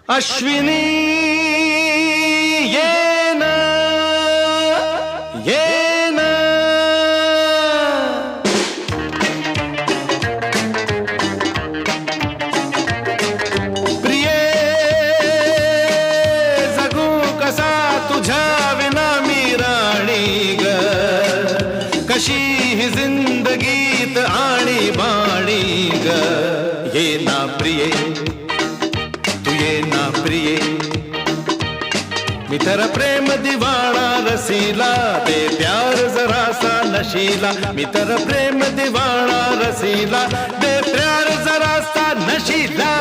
अश्विनी ये ना प्रिये जगू कसा तुझ्या विना मी राणी ग कशी ही जिंदगीत आणि बाणी ग ये ना प्रिये ये ना प्रिये मी तेरा प्रेम दीवाना रसीला दे प्यार जरा सा नशीला मी तेरा प्रेम दीवाना रसीला दे प्यार जरा सा नशीला